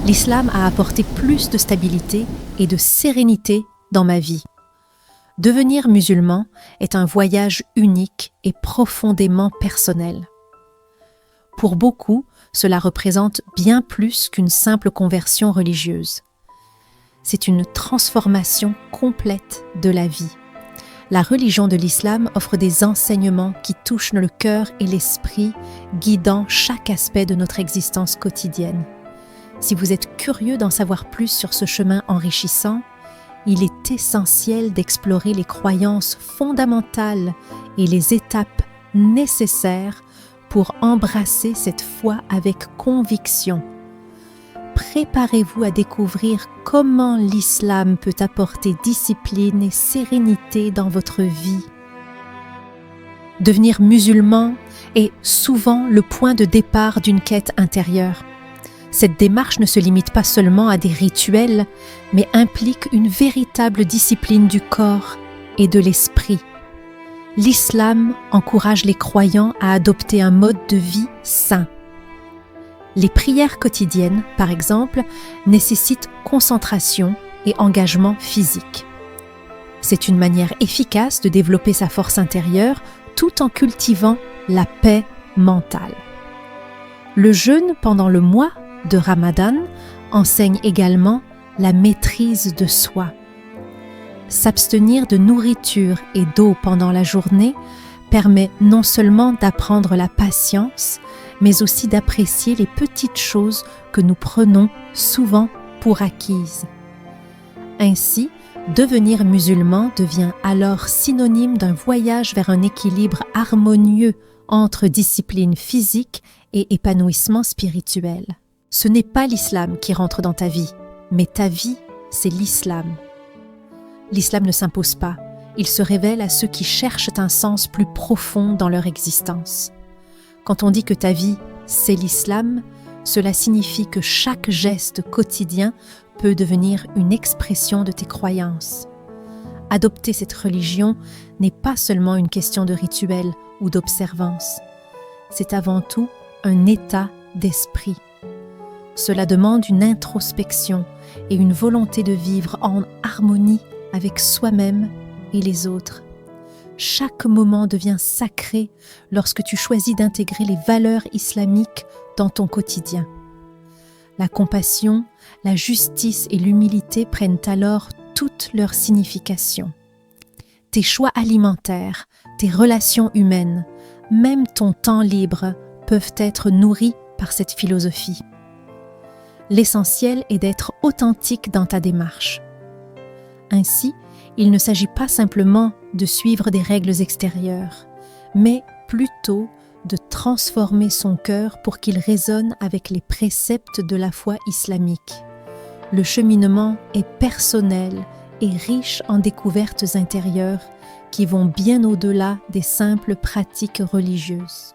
L'islam a apporté plus de stabilité et de sérénité dans ma vie. Devenir musulman est un voyage unique et profondément personnel. Pour beaucoup, cela représente bien plus qu'une simple conversion religieuse. C'est une transformation complète de la vie. La religion de l'islam offre des enseignements qui touchent le cœur et l'esprit, guidant chaque aspect de notre existence quotidienne. Si vous êtes curieux d'en savoir plus sur ce chemin enrichissant, il est essentiel d'explorer les croyances fondamentales et les étapes nécessaires pour embrasser cette foi avec conviction. Préparez-vous à découvrir comment l'islam peut apporter discipline et sérénité dans votre vie. Devenir musulman est souvent le point de départ d'une quête intérieure. Cette démarche ne se limite pas seulement à des rituels, mais implique une véritable discipline du corps et de l'esprit. L'islam encourage les croyants à adopter un mode de vie sain. Les prières quotidiennes, par exemple, nécessitent concentration et engagement physique. C'est une manière efficace de développer sa force intérieure tout en cultivant la paix mentale. Le jeûne pendant le mois de Ramadan enseigne également la maîtrise de soi. S'abstenir de nourriture et d'eau pendant la journée permet non seulement d'apprendre la patience, mais aussi d'apprécier les petites choses que nous prenons souvent pour acquises. Ainsi, devenir musulman devient alors synonyme d'un voyage vers un équilibre harmonieux entre discipline physique et épanouissement spirituel. Ce n'est pas l'islam qui rentre dans ta vie, mais ta vie, c'est l'islam. L'islam ne s'impose pas, il se révèle à ceux qui cherchent un sens plus profond dans leur existence. Quand on dit que ta vie, c'est l'islam, cela signifie que chaque geste quotidien peut devenir une expression de tes croyances. Adopter cette religion n'est pas seulement une question de rituel ou d'observance, c'est avant tout un état d'esprit. Cela demande une introspection et une volonté de vivre en harmonie avec soi-même et les autres. Chaque moment devient sacré lorsque tu choisis d'intégrer les valeurs islamiques dans ton quotidien. La compassion, la justice et l'humilité prennent alors toute leur signification. Tes choix alimentaires, tes relations humaines, même ton temps libre peuvent être nourris par cette philosophie. L'essentiel est d'être authentique dans ta démarche. Ainsi, il ne s'agit pas simplement de suivre des règles extérieures, mais plutôt de transformer son cœur pour qu'il résonne avec les préceptes de la foi islamique. Le cheminement est personnel et riche en découvertes intérieures qui vont bien au-delà des simples pratiques religieuses.